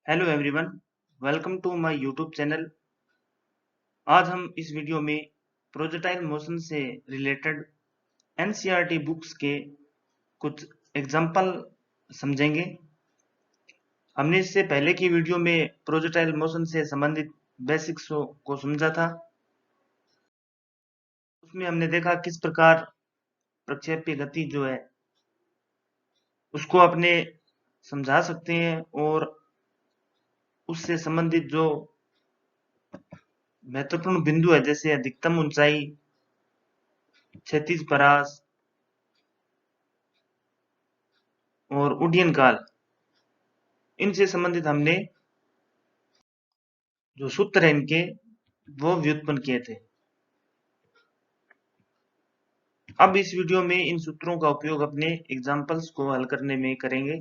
Hello everyone, welcome to my YouTube channel. आज हम इस वीडियो में प्रोजेक्टाइल मोशन से रिलेटेड एनसीईआरटी बुक्स के कुछ एग्जाम्पल समझेंगे। हमने इससे पहले की वीडियो में प्रोजेक्टाइल मोशन से संबंधित बेसिक्स को समझा था। उसमें हमने देखा किस प्रकार प्रक्षेपी गति जो है उसको अपने समझा सकते हैं और उससे संबंधित जो महत्वपूर्ण बिंदु है जैसे अधिकतम ऊंचाई, क्षैतिज परास और उड्डयन काल, इनसे संबंधित हमने जो सूत्र है इनके वो व्युत्पन्न किए थे। अब इस वीडियो में इन सूत्रों का उपयोग अपने एग्जाम्पल्स को हल करने में करेंगे।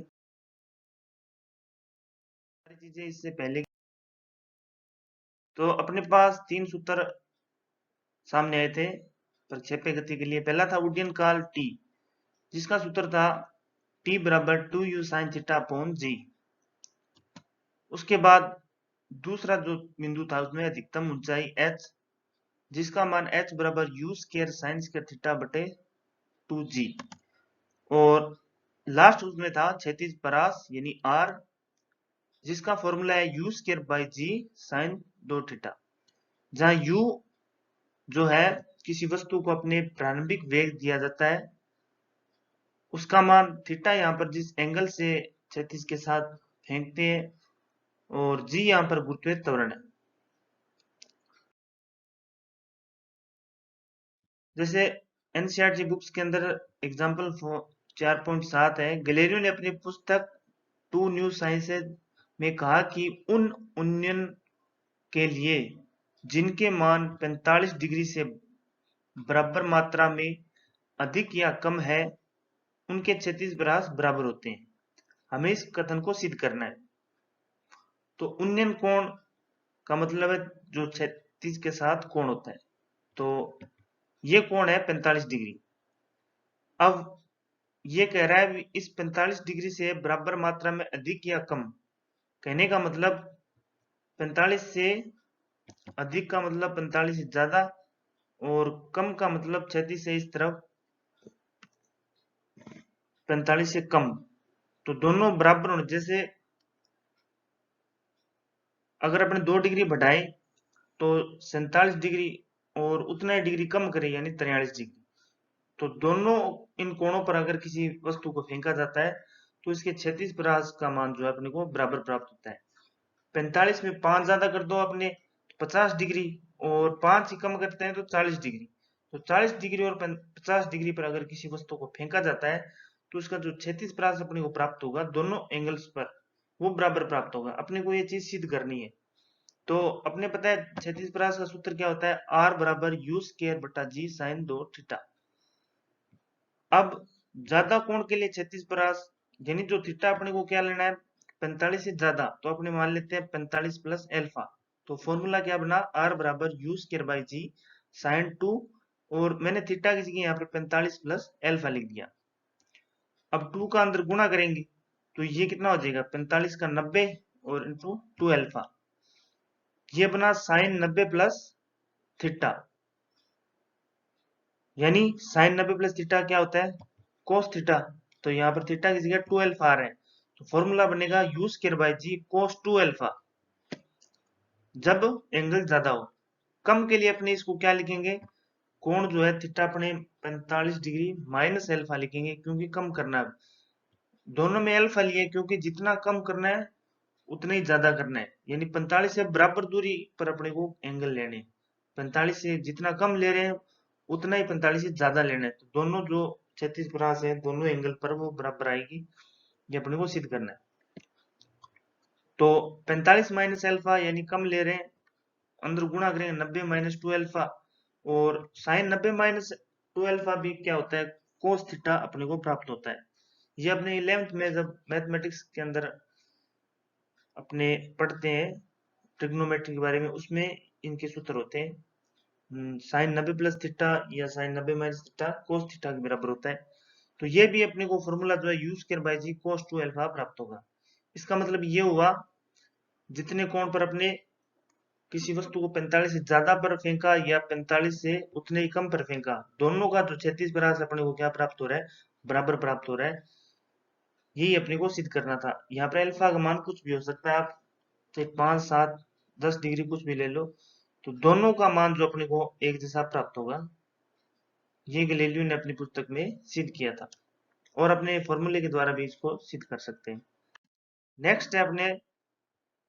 सारी चीजें इससे पहले तो अपने पास तीन सूत्र सामने आए थे प्रक्षेपी गति के लिए। पहला था उड्डयन काल टी, जिसका सूत्र था टी बराबर 2u sin थीटा अपॉन जी। उसके बाद दूसरा जो बिंदु था उसमें अधिकतम ऊंचाई h, जिसका मान h बराबर u square sin square theta बटे 2g। और लास्ट उसमें था क्षैतिज परास यानी r, जिसका फॉर्मूला है u square by g sine 2 theta, जहां u जो है किसी वस्तु को अपने प्रारंभिक वेग दिया जाता है, उसका मान थीटा यहाँ पर जिस एंगल से क्षैतिज के साथ फेंकते हैं, और जी यहाँ पर गुरुत्वीय त्वरण है। जैसे एनसीईआरटी बुक्स के अंदर एग्जाम्पल 4.7 है। गैलेरियो ने अपनी पुस्तक टू न्यू साइंसेज में कहा कि उन उन्नयन के लिए जिनके मान 45 डिग्री से बराबर मात्रा में अधिक या कम है, उनके क्षैतिज परास बराबर होते हैं। हमें इस कथन को सिद्ध करना है। तो उन्नयन कोण का मतलब है जो क्षैतिज के साथ कोण होता है, तो ये कोण है 45 डिग्री। अब ये कह रहा है इस 45 डिग्री से बराबर मात्रा में अधिक या कम, कहने का मतलब 45 से अधिक का मतलब 45 से ज्यादा, और कम का मतलब क्षैतिज से इस तरफ 45 से कम। तो दोनों बराबर होने, जैसे अगर अपने 2 डिग्री बढ़ाएं तो 47 डिग्री और उतना ही डिग्री कम करें यानी 43 डिग्री, तो दोनों इन कोणों पर अगर किसी वस्तु को फेंका जाता है तो इसके क्षैतिज परास का मान जो है अपने को बराबर प्राप्त होता है। 45 में 5 ज्यादा कर दो अपने 50 डिग्री, और 5 ही कम करते हैं तो 40 डिग्री। तो 40 डिग्री और 50 डिग्री पर अगर किसी वस्तु को फेंका जाता है तो उसका जो क्षैतिज परास अपने को प्राप्त होगा दोनों एंगल्स पर वो बराबर प्राप्त होगा। अपने को ये चीज सिद्ध करनी है। तो अपने पता है क्षैतिज परास का सूत्र क्या होता है, आर बराबर यू स्क्वायर बटा जी साइन 2 थीटा। अब ज्यादा कोण के लिए क्षैतिज परास यानी जो थीटा अपने को क्या लेना है 45 से ज्यादा, तो अपने मान लेते हैं 45 प्लस एल्फा। तो फॉर्मूला क्या बना, आर बराबर u square by g sine 2, और मैंने थीटा की जगह यहाँ पर 45 प्लस एल्फा लिख दिया। अब 2 का अंदर गुणा करेंगे तो ये कितना हो जाएगा 45 का 90 और इंटू 2 एल्फा, ये बना साइन 90 प्लस थीटा, यानी साइन 90 प्लस थीटा क्या होता है कोस थीटा। तो यहाँ पर थीटा की जगह 2 एल्फा आ रहा है, तो फॉर्मूला बनेगा u square by g cos 2 alpha, जब एंगल ज्यादा हो। कम के लिए अपने इसको क्या लिखेंगे, कोण जो है थीटा अपने 45 डिग्री माइनस एल्फा लिखेंगे, क्योंकि कम करना है। दोनों में एल्फा लिए क्योंकि जितना कम करना है उतना ही ज्यादा करना है, यानी 45 से बराबर दूरी पर अपने को एंगल लेने। 45 से जितना कम ले रहे हैं उतना ही 45 से ज्यादा लेना है, तो दोनों जो क्षैतिज परास है दोनों एंगल पर वो बराबर आएगी, ये अपने को सिद्ध करना है। तो 45 माइनस एल्फा यानी कम ले रहे हैं, अंदर गुणा करेंगे 90 माइनस 2 एल्फा, और साइन 90 माइनस 2 एल्फा भी क्या होता है कोस थीटा अपने को प्राप्त होता है। ये अपने 11th में जब मैथमेटिक्स के अंदर अपने पढ़ते हैं ट्रिग्नोमेट्री के बारे में, उसमें इनके सूत्र होते हैं। साइन 90 प्लस थीटा या sine 90 minus theta cos theta के बराबर होता है। तो ये भी अपने को फॉर्मूला जो है u square by g cos 2 alpha प्राप्त होगा। इसका मतलब ये हुआ जितने कोण पर अपने किसी वस्तु को 45 से ज्यादा पर फेंका या 45 से उतने ही कम पर फेंका, दोनों का जो क्षैतिज परास अपने को क्या प्राप्त हो रहा है, बराबर प्राप्त हो रहा है। यही अपने को सिद्ध करना था। यहाँ पर अल्फा का मान कुछ भी हो सकता है, आप चाहे 5, 7, 10 डिग्री कुछ भी ले लो, तो दोनों का मान जो अपने को एक जैसा प्राप्त होगा, ये गैलीलियो ने अपनी पुस्तक में सिद्ध किया था और अपने फॉर्मूले के द्वारा भी इसको सिद्ध कर सकते हैं। नेक्स्ट है अपने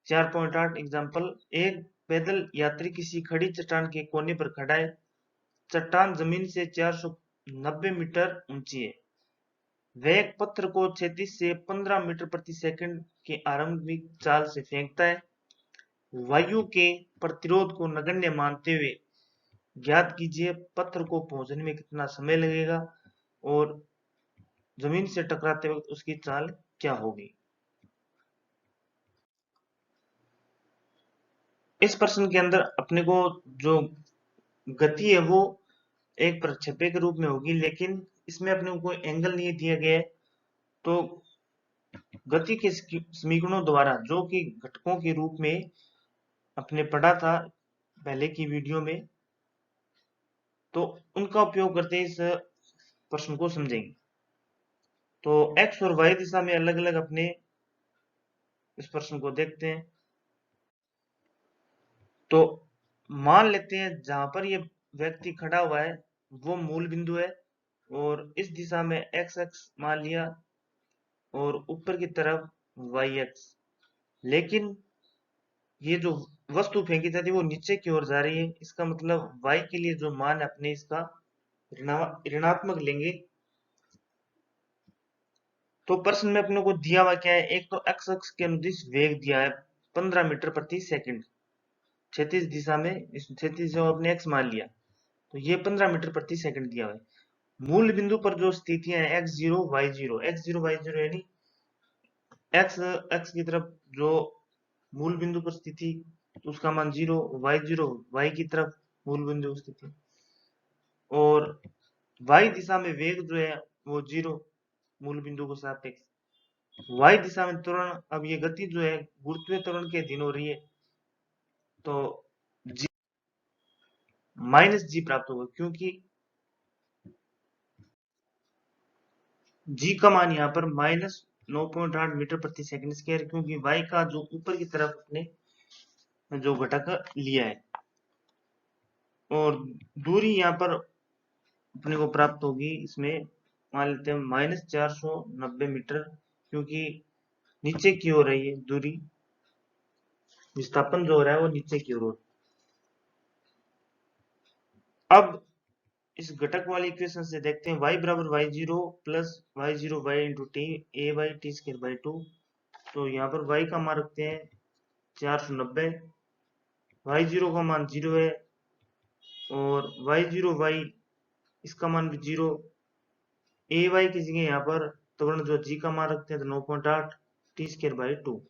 4.8 एग्जाम्पल। एक पैदल यात्री किसी खड़ी चट्टान के कोने पर खड़ा है। चट्टान जमीन से 490 मीटर ऊंची है। वह एक पत्थर को 36 से 15 मीटर प्रति सेकंड के आरंभिक चाल से फेंकता है। वायु के प्रतिरोध को नगण्य मानते हुए ज्ञात कीजिए पत्थर को पहुंचने में कितना समय लगेगा और जमीन से टकराते वक्त उसकी चाल क्या होगी। इस प्रश्न के अंदर अपने को जो गति है वो एक प्रक्षेपी के रूप में होगी, लेकिन इसमें अपने को कोई एंगल नहीं दिया गया है। तो गति के समीकरणों द्वारा जो कि घटकों के रूप में अपने पढ़ा था पहले की वीडियो में, तो उनका उपयोग करते इस प्रश्न को समझेंगे। तो एक्स और वाई दिशा में अलग अलग अपने इस प्रश्न को देखते हैं। तो मान लेते हैं जहां पर ये व्यक्ति खड़ा हुआ है वो मूल बिंदु है और इस दिशा में एक्स एक्स मान लिया और ऊपर की तरफ वाई एक्स। लेकिन ये जो वस्तु फेंकी जाती है वो नीचे की ओर जा रही है। इसका मतलब वाई के लिए जो मान है अपने इसका ऋणात्मक लेंगे। तो प्रश्न में अपने को दिया हुआ क्या है, एक तो एक्स अक्ष के अनुदिश वेग दिया है 15 मीटर प्रति सेकंड, क्षैतिज दिशा में, इस क्षैतिज जो अपने एक्स मान लिया, तो ये 15 मीटर प्रति सेकंड दिया हुआ है। मूल बिंदु पर जो स्थितियां है x zero y zero, x zero y zero यानी एक्स एक्स की तरफ जो मूल बिंदु पर स्थिति तो उसका मान जीरो, वाई की तरफ मूल बिंदु स्थिति, और वाई दिशा में वेग जो है वो जीरो मूल बिंदु को सापेक्ष। वाई दिशा में त्वरण, अब ये गति जो है गुरुत्वीय त्वरण के अधीन हो रही है, तो जी माइनस जी प्राप्त होगा, क्योंकि जी का मान यहाँ पर -9.8 मीटर प्रति सेकंड स्क्वायर, क्योंकि वाई का जो ऊपर की तरफ अपने जो घटक लिया है, और दूरी यहाँ पर अपने को प्राप्त होगी, इसमें मान लेते हैं -490 मीटर, क्योंकि नीचे की ओर है ये दूरी, विस्थापन जो हो रहा है वो नीचे की ओर। अब इस घटक वाली इक्वेशन से देखते हैं y बराबर y0 plus y0 y into T A by T square by 2। तो यहाँ पर y का मान रखते हैं 490, y0 का मान 0 है और y0 y इसका मान भी 0, ए वाई की जगह यहाँ पर त्वरण जो g का मान रखते हैं तो 9.8 टी स्क्र बाई 2।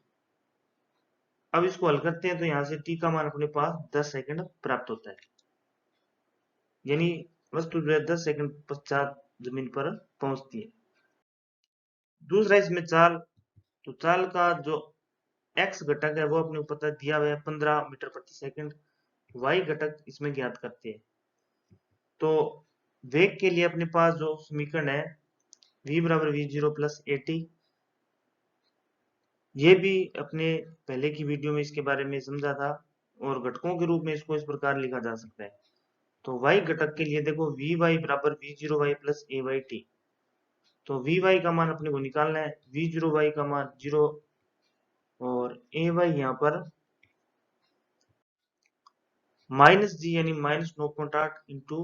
अब इसको हल करते हैं तो यहाँ से t का मान अपने पास 10 सेकंड प्राप्त होता है, यानी वस्तु जो है 10 सेकंड पश्चात जमीन पर पहुंचती है। दूसरा इसमें चाल, तो चाल का जो x घटक है वो अपने को पता दिया हुआ है 15 मीटर प्रति सेकंड, y घटक इसमें ज्ञात करते हैं। तो वेग के लिए अपने पास जो समीकरण है v बराबर v0 प्लस ए टी, ये भी अपने पहले की वीडियो में इसके बारे में समझा था, और घटकों के रूप में इसको इस प्रकार लिखा जा सकता है। तो y घटक के लिए देखो vy बराबर v0y प्लस ए वाई टी। तो vy का मान अपने को निकालना है, v0y का मान 0 और ए वाई यहाँ पर माइनस जी यानी -9.8 इंटू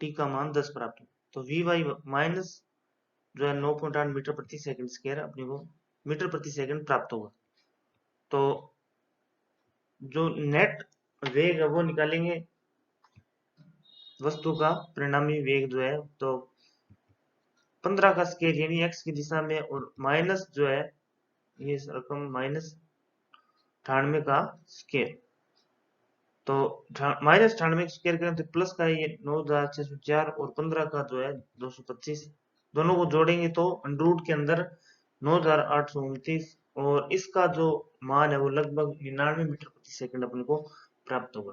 टी का मान 10 प्राप्त हो। तो वी वाई माइनस जो है 9.8 मीटर प्रति सेकंड स्क्वायर अपने को मीटर प्रति सेकंड प्राप्त होगा। तो जो नेट वेग है वो निकालेंगे, वस्तु का परिणामी वेग जो है, तो 15 का स्केल यानी एक्स की दिशा में, और माइनस जो है ये रकम -98 का स्केल, तो -98 स्क्वायर करें तो प्लस का ये 9604 और 15 का जो है 225, दोनों को जोड़ेंगे तो अंडर रूट के अंदर 9829 और इसका जो मान है वो लगभग 99 मीटर प्रति सेकंड अपने को प्राप्त होगा।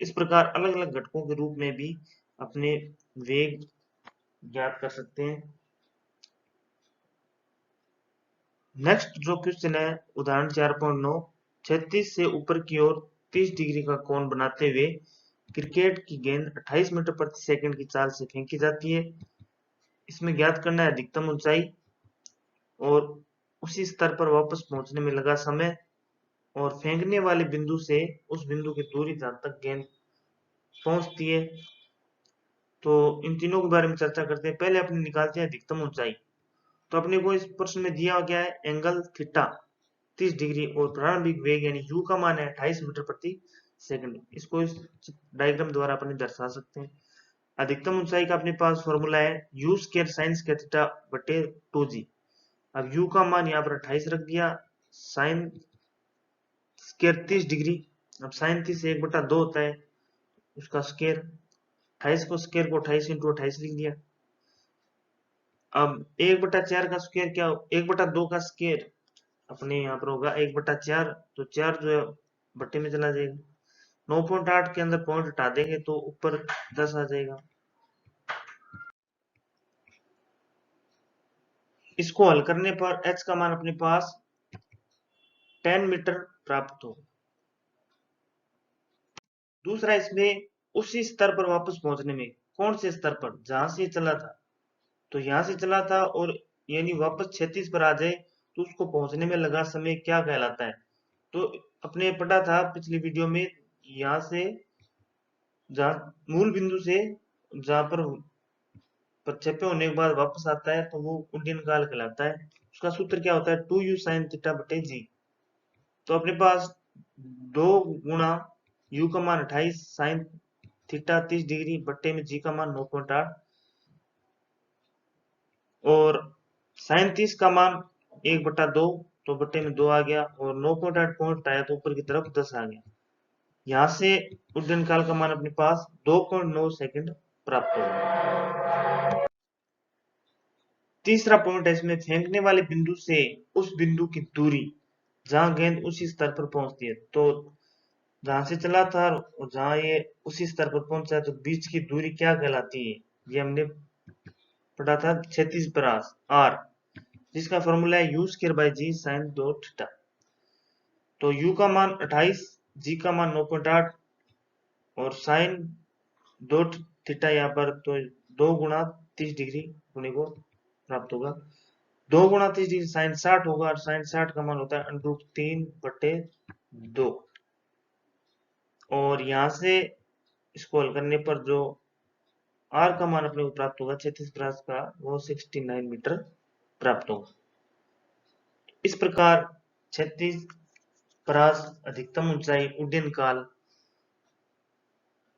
इस प्रकार अलग अलग घटकों के रूप में भी अपने वेग ज्ञात कर सकते हैं। नेक्स्ट जो क्वेश्चन है उदाहरण 4.9, 36 से ऊपर की ओर 30 डिग्री का कोण बनाते हुए क्रिकेट की गेंद 28 मीटर प्रति सेकंड की चाल से फेंकी जाती है। इसमें ज्ञात करना है अधिकतम ऊंचाई और उसी स्तर पर वापस पहुंचने में लगा समय और फेंकने वाले बिंदु से उस बिंदु की दूरी जहां तक गेंद पहुंचती है। तो इन तीनों के बारे में चर्चा करते हैं। पहले अपने निकालते हैं अधिकतम ऊंचाई। तो अपने को इस प्रश्न में दिया गया है एंगल थीटा 30 डिग्री और प्रारंभिक वेग यानी u का मान है 28 मीटर प्रति सेकंड। इसको इस डायग्राम द्वारा अपने दर्शा सकते हैं। अधिकतम ऊंचाई का अपने पास फॉर्मूला है u square sine square theta बटे 2g। अब u का मान यहाँ पर 28 रख दिया, साइन स्क्वायर 30 डिग्री, अब साइन 30 से 1/2 होता है उसका स्क्वायर, 28 को स्क्वायर को 28 इंटू 28 लिख दिया। अब 1/4 का स्क्वायर क्या, 1/2 का स्क्वायर अपने यहाँ पर होगा 1/4, तो 4 जो है बट्टे में चला जाएगा। 9.8 के अंदर पॉइंट हटा देंगे तो ऊपर 10 आ जाएगा। इसको हल करने पर h का मान अपने पास 10 मीटर प्राप्त हो। दूसरा इसमें उसी स्तर पर वापस पहुंचने में, कौन से स्तर पर, जहां से चला था, तो यहां से चला था और यानी वापस 36 पर आ जाए तो उसको पहुंचने में लगा समय क्या कहलाता है। तो अपने पढ़ा था पिछली वीडियो में, यहां से जहां मूल बिंदु से जहां पर प्रक्षेपण होने के बाद वापस आता है तो वो उड्डयन काल कहलाता है। उसका सूत्र क्या होता है 2u sin थीटा बटे जी। तो अपने पास 2 गुणा u का मान 28 साइन थीटा 30 डिग्री बट्टे में जी का मान 9.8 और साइन 30 का मान 1/2 तो बट्टे में 2 आ गया और 9.8 पॉइंट आया तो ऊपर की तरफ 10 आ गया। यहां से उड्डयन काल का मान अपने पास 2.9 सेकंड प्राप्त होगा। तीसरा पॉइंट है इसमें फेंकने वाले बिंदु से उस बिंदु की दूरी जहां गेंद उसी स्तर पर पहुंचती है। तो जहां से चला था और जहां ये उसी स्तर पर पहुंचा है तो बीच की दूरी क्या कहलाती है, ये हमने पढ़ा था 36 परास आर, जिसका फॉर्मूला है u square by g sine 2 theta. तो u का मान 28, g का मान 9.8 और साइन 2 थीटा यहाँ पर तो 2 गुणा 30 डिग्री होने को प्राप्त होगा। 2 गुणा 30 डिग्री साइन 60 होगा और साइन 60 का मान होता है √3/2 और यहां से इसको हल करने पर जो आर का मान अपने को प्राप्त होगा 36 परास का वो 69 मीटर प्राप्त होगा। इस प्रकार 36 परास, अधिकतम ऊंचाई, उड्डयन काल,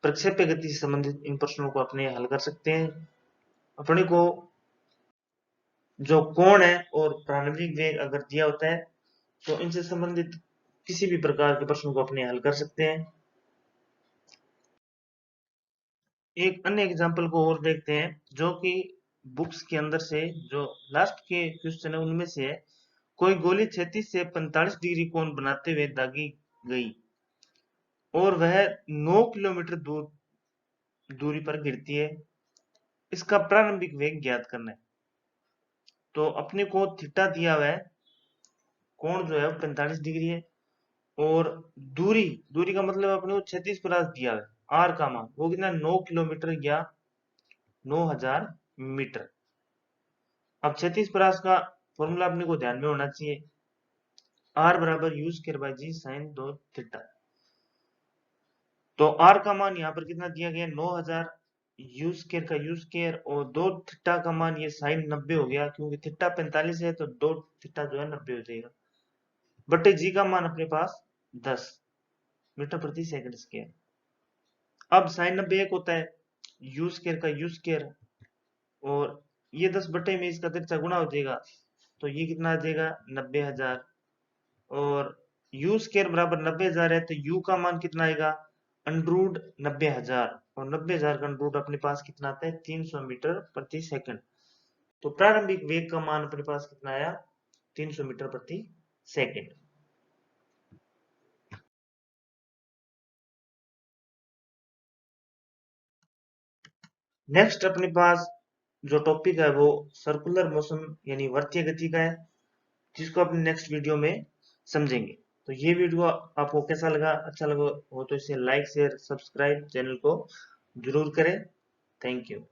प्रक्षेप्य गति से संबंधित इन प्रश्नों को अपने हल कर सकते हैं। अपने को जो कोण है और प्रारंभिक वेग अगर दिया होता है तो इनसे संबंधित किसी भी प्रकार के प्रश्नों को अपने हल कर सकते हैं। एक अन्य एग्जांपल को और देखते हैं जो कि बुक्स के अंदर से जो लास्ट के क्वेश्चन है उनमें से है। कोई गोली 36 से 45 डिग्री कोण बनाते हुए दागी गई और वह 9 किलोमीटर दूरी पर गिरती है। इसका प्रारंभिक वेग ज्ञात करना है। तो अपने को थीटा दिया हुआ है, कोण जो है 45 डिग्री है और दूरी, दूरी का मतलब अपने को 36 परास दिया है। आर का मान वो कितना 9 किलोमीटर या 9000 मीटर। अब 36 परास का फॉर्मूला अपने को ध्यान में होना चाहिए, आर बराबर u square by g sine 2 theta. तो आर का मान यहाँ पर कितना दिया गया 9000, यू स्क्वायर का यू स्क्वायर और 2 थीटा का मान ये साइन 90 हो गया क्योंकि थीटा 45 है तो 2 थीटा जो है 90 हो जाएगा बटे जी का मान अपने पास 10 मीटर प्रति सेकंड स्क्वायर। अब साइन 90 एक होता है यू स्क्वायर का यू स्क्वायर और ये 10 बटे में इसका तिरछा गुणा हो जाएगा तो ये कितना आ जाएगा 90,000 और यू स्क्वायर बराबर 90,000 है तो यू का मान कितना आएगा अंडरूट 90,000 और 90,000 का अंडरूट अपने पास कितना आता है 300 मीटर प्रति सेकंड। तो प्रारंभिक वेग का मान अपने पास कितना आया 300 मीटर प्रति सेकेंड। नेक्स्ट अपने पास जो टॉपिक है वो सर्कुलर मोशन यानी वृत्तीय गति का है, जिसको अपने नेक्स्ट वीडियो में समझेंगे। तो ये वीडियो आपको कैसा लगा, अच्छा लगा हो तो इसे लाइक शेयर सब्सक्राइब चैनल को जरूर करें। Thank you.